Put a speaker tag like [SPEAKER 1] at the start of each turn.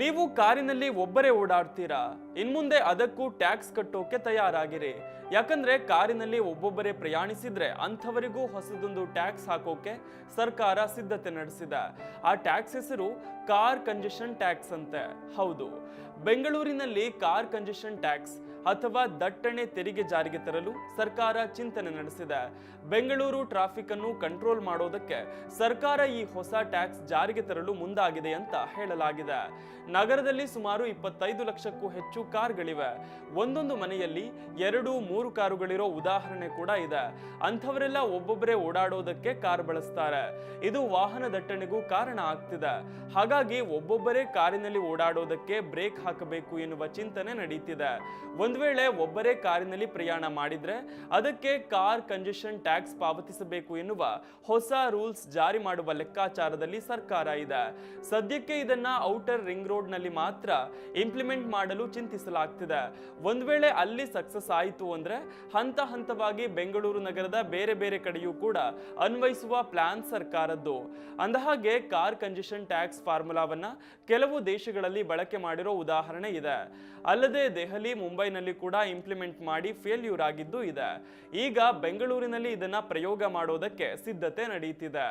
[SPEAKER 1] ನೀವು ಕಾರಿನಲ್ಲಿ ಒಬ್ಬರೇ ಓಡಾಡ್ತೀರಾ? ಇನ್ಮುಂದೆ ಅದಕ್ಕೂ ಟ್ಯಾಕ್ಸ್ ಕಟ್ಟೋಕೆ ತಯಾರಾಗಿರಿ. ಯಾಕಂದ್ರೆ ಕಾರಿನಲ್ಲಿ ಒಬ್ಬೊಬ್ಬರೇ ಪ್ರಯಾಣಿಸಿದ್ರೆ ಅಂಥವರಿಗೂ ಹೊಸದೊಂದು ಟ್ಯಾಕ್ಸ್ ಹಾಕೋಕೆ ಸರ್ಕಾರ ಸಿದ್ಧತೆ ನಡೆಸಿದೆ. ಆ ಟ್ಯಾಕ್ಸ್ ಹೆಸರು ಕಾರ್ ಕಂಜೆಷನ್ ಟ್ಯಾಕ್ಸ್ ಅಂತೆ. ಹೌದು, ಬೆಂಗಳೂರಿನಲ್ಲಿ ಕಾರ್ ಕಂಜೆಷನ್ ಟ್ಯಾಕ್ಸ್ ಅಥವಾ ದಟ್ಟಣೆ ತೆರಿಗೆ ಜಾರಿಗೆ ತರಲು ಸರ್ಕಾರ ಚಿಂತನೆ ನಡೆಸಿದೆ. ಬೆಂಗಳೂರು ಟ್ರಾಫಿಕ್ ಅನ್ನು ಕಂಟ್ರೋಲ್ ಮಾಡೋದಕ್ಕೆ ಸರ್ಕಾರ ಈ ಹೊಸ ಟ್ಯಾಕ್ಸ್ ಜಾರಿಗೆ ತರಲು ಮುಂದಾಗಿದೆ ಅಂತ ಹೇಳಲಾಗಿದೆ. ನಗರದಲ್ಲಿ ಸುಮಾರು 25 ಲಕ್ಷಕ್ಕೂ ಹೆಚ್ಚು ಕಾರ್ಗಳಿವೆ. ಒಂದೊಂದು ಮನೆಯಲ್ಲಿ 2-3 ಕಾರುಗಳಿರೋ ಉದಾಹರಣೆ ಕೂಡ ಇದೆ. ಅಂಥವರೆಲ್ಲ ಒಬ್ಬೊಬ್ಬರೇ ಓಡಾಡೋದಕ್ಕೆ ಕಾರ್ ಬಳಸ್ತಾರೆ. ಇದು ವಾಹನ ದಟ್ಟಣೆಗೂ ಕಾರಣ ಆಗ್ತಿದೆ. ಹಾಗಾಗಿ ಒಬ್ಬೊಬ್ಬರೇ ಕಾರಿನಲ್ಲಿ ಓಡಾಡೋದಕ್ಕೆ ಬ್ರೇಕ್ ಹಾಕಬೇಕು ಎನ್ನುವ ಚಿಂತನೆ ನಡೀತಿದೆ. ಒಂದು ವೇಳೆ ಒಬ್ಬರೇ ಕಾರಿನಲ್ಲಿ ಪ್ರಯಾಣ ಮಾಡಿದ್ರೆ ಅದಕ್ಕೆ ಕಾರ್ ಕಂಜೆಷನ್ ಟ್ಯಾಕ್ಸ್ ಪಾವತಿಸಬೇಕು ಎನ್ನುವ ಹೊಸ ರೂಲ್ಸ್ ಜಾರಿ ಮಾಡುವ ಲೆಕ್ಕಾಚಾರದಲ್ಲಿ ಸರ್ಕಾರ ಇದೆ. ಸದ್ಯಕ್ಕೆ ಇದನ್ನ ಔಟರ್ ರಿಂಗ್ ರೋಡ್ ನಲ್ಲಿ ಮಾತ್ರ ಇಂಪ್ಲಿಮೆಂಟ್ ಮಾಡಲು ಚಿಂತಿಸಲಾಗ್ತಿದೆ. ಒಂದು ವೇಳೆ ಅಲ್ಲಿ ಸಕ್ಸಸ್ ಆಯಿತು ಅಂದ್ರೆ ಹಂತ ಹಂತವಾಗಿ ಬೆಂಗಳೂರು ನಗರದ ಬೇರೆ ಬೇರೆ ಕಡೆಯೂ ಕೂಡ ಅನ್ವಯಿಸುವ ಪ್ಲಾನ್ ಸರ್ಕಾರದ್ದು. ಅಂದಹಾಗೆ ಕಾರ್ ಕಂಜೆಷನ್ ಟ್ಯಾಕ್ಸ್ ಫಾರ್ಮುಲಾವನ್ನ ಕೆಲವು ದೇಶಗಳಲ್ಲಿ ಬಳಕೆ ಮಾಡಿರೋ ಉದಾಹರಣೆ ಇದೆ. ಅಲ್ಲದೆ ದೆಹಲಿ, ಮುಂಬೈನಲ್ಲಿ ಕೂಡ ಇಂಪ್ಲಿಮೆಂಟ್ ಮಾಡಿ ಫೇಲ್ಯೂರ್ ಆಗಿದ್ದು ಇದೆ. ಈಗ ಬೆಂಗಳೂರಿನಲ್ಲಿ ಇದನ್ನ ಪ್ರಯೋಗ ಮಾಡೋದಕ್ಕೆ ಸಿದ್ಧತೆ ನಡೆಯುತ್ತಿದೆ.